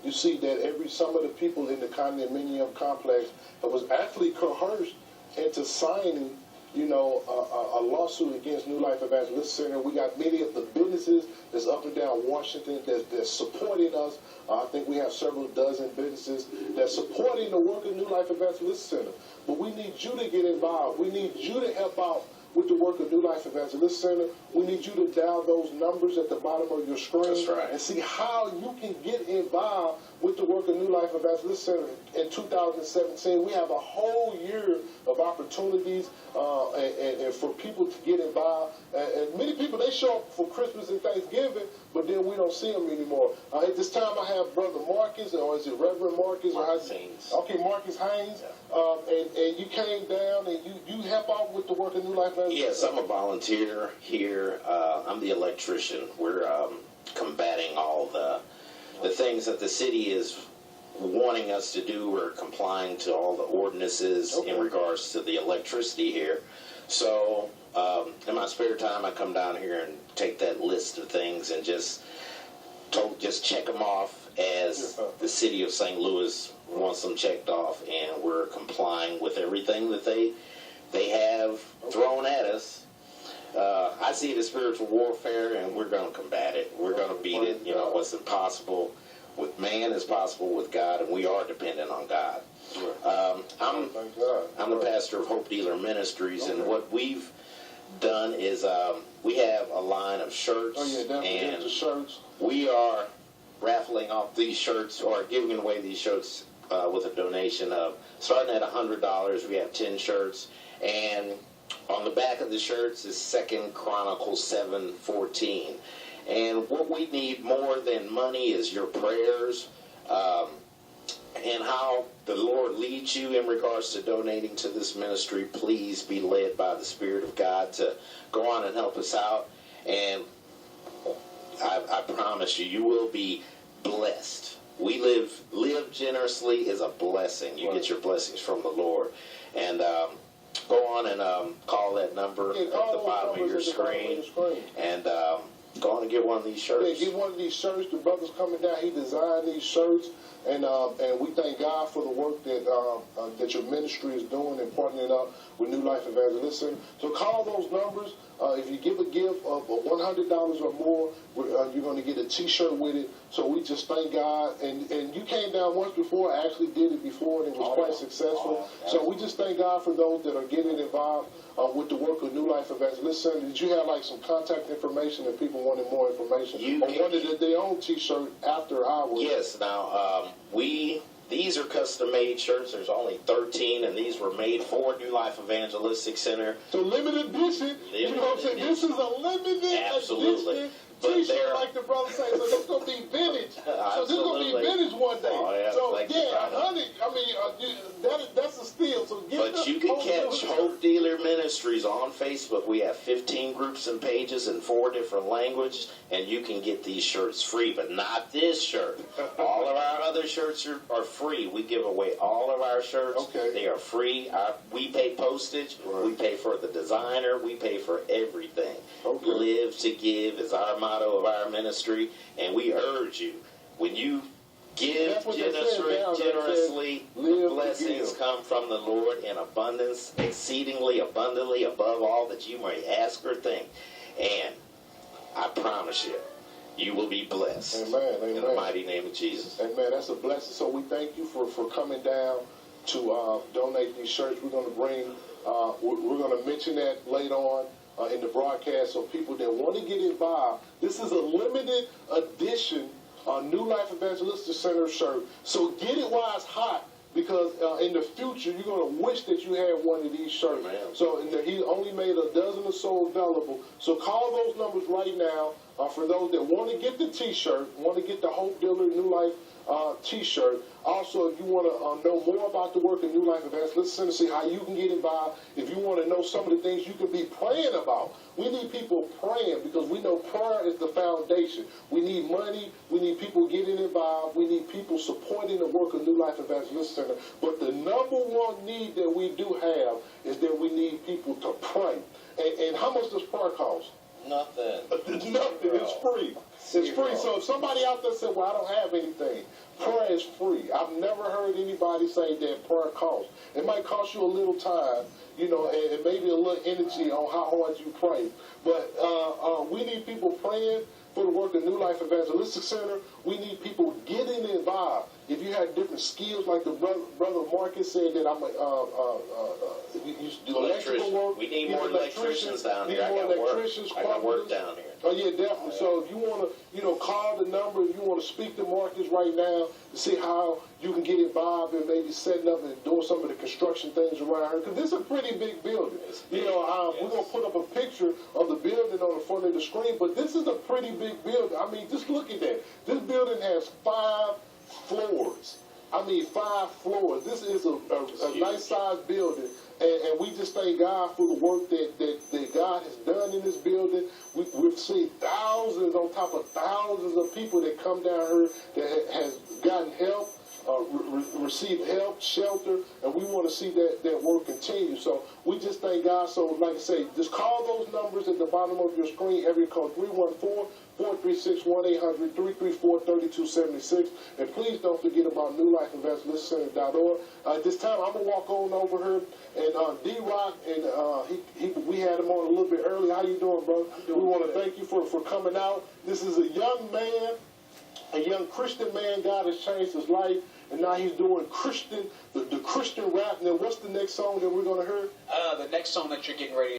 you see that some of the people in the condominium complex was actually coerced into signing, a lawsuit against New Life Evangelist Center. We got many of the businesses that's up and down Washington that's supporting us. I think we have several dozen businesses that's supporting the work of New Life Evangelist Center. But we need you to get involved. We need you to help out with the work of New Life Evangelist Center. We need you to dial those numbers at the bottom of your screen and see how you can get involved with the work of New Life Evangelist Center. In 2017, we have a whole year of opportunities and for people to get involved. And many people, they show up for Christmas and Thanksgiving, but then we don't see them anymore. At this time, I have Brother Marcus, or is it Reverend Marcus? Marcus Haynes. Okay, Marcus Haynes. Yeah. And you came down and you help out with the work of New Life Evangelist Center? Yes, I'm a volunteer here. I'm the electrician. We're combating all the things that the city is wanting us to do. We're complying to all the ordinances in regards to the electricity here. So in my spare time, I come down here and take that list of things and just check them off as the city of St. Louis wants them checked off, and we're complying with everything that they have thrown at us. I see it as spiritual warfare, and we're going to combat it. We're going to beat it. What's impossible with man is possible with God, and we are dependent on God. I'm the pastor of Hope Dealer Ministries, and what we've done is we have a line of shirts, and we are raffling off these shirts, or giving away these shirts with a donation of, starting at $100, we have 10 shirts, and on the back of the shirts is 2 Chronicles 7:14. And what we need more than money is your prayers, and how the Lord leads you in regards to donating to this ministry. Please be led by the Spirit of God to go on and help us out. And I promise you, you will be blessed. We live generously is a blessing. You get your blessings from the Lord. And go on and call that number at the bottom of your screen. And go on and get one of these shirts. Yeah, get one of these shirts. The brother's coming down. He designed these shirts. And we thank God for the work that your ministry is doing and partnering up with New Life Evangelist Center. So call those numbers. If you give a gift of $100 or more, you're going to get a T-shirt with it. So we just thank God. And you came down once before. I actually did it before, and it was quite successful. So we just thank God for those that are getting involved with the work of New Life Evangelist Center. Did you have some contact information if people wanted more information? Or wanted their own T-shirt after hours? Yes. Now, these are custom-made shirts. There's only 13, and these were made for New Life Evangelistic Center. So limited edition. You know what I'm saying? This is a limited edition T-shirt, like the brother says. So this is going to be vintage. So this is going to be vintage one day. Oh, yeah, so yeah, 100. I mean, that's a steal. So but you can catch Hope Dealer Ministries on Facebook. We have 15 groups and pages in 4 different languages, and you can get these shirts free, but not this shirt. All of our other shirts are free. We give away all of our shirts. Okay. They are free. We pay postage. Right. We pay for the designer. We pay for everything. Okay. Live to give is our motto of our ministry, and we urge you, when you give generously, the blessings come from the Lord in abundance, exceedingly abundantly above all that you may ask or think. And I promise you, you will be blessed. Amen. In the mighty name of Jesus. Amen. That's a blessing. So we thank you for coming down to donate these shirts. We're going to bring, we're going to mention that later on in the broadcast, so people that want to get involved. This is a limited edition New Life Evangelistic Center shirt. So get it while it's hot, because in the future you're going to wish that you had one of these shirts. Amen. So he only made a dozen or so available. So call those numbers right now for those that want to get the T-shirt, want to get the Hope Dealer New Life T-shirt. Also, if you want to know more about the work of New Life Evangelist Center, see how you can get involved. If you want to know some of the things you can be praying about, we need people praying, because we know prayer is the foundation. We need money. We need people getting involved. We need people supporting the work of New Life Evangelist Center. But the number one need that we do have is that we need people to pray. And how much does prayer cost? Nothing. It's nothing. It's free. It's free. So if somebody out there said, well, I don't have anything, Prayer is free. I've never heard anybody say that prayer costs. It might cost you a little time, and maybe a little energy on how hard you pray. But we need people praying for the work of New Life Evangelistic Center. We need people getting involved. If you have different skills, like the brother Marcus said that I'm you do electrical work. We need more electricians down here. I got work down here. Oh yeah, definitely. So if you want to, call the number. If you want to speak to Marcus right now to see how you can get involved in maybe setting up and doing some of the construction things around here, because this is a pretty big building. We're gonna put up a picture of the building on the front of the screen, but this is a pretty big building. I mean, just look at that. This building has 5 floors. 5 floors. This is a nice sized building. And we just thank God for the work that God has done in this building. We've seen thousands on top of thousands of people that come down here that has gotten help, received help, shelter, and we want to see that work continue. So we just thank God. So like I say, just call those numbers at the bottom of your screen, area code 314-436-1800, 334-3276. And please don't forget about newlifeevangelistcenter.org. At this time, I'm going to walk on over here. And D-Rock, and we had him on a little bit early. How you doing, bro? We want to thank you for coming out. This is a young man, a young Christian man. God has changed his life, and now he's doing the Christian rap. Now, what's the next song that we're going to hear? The next song that you're getting ready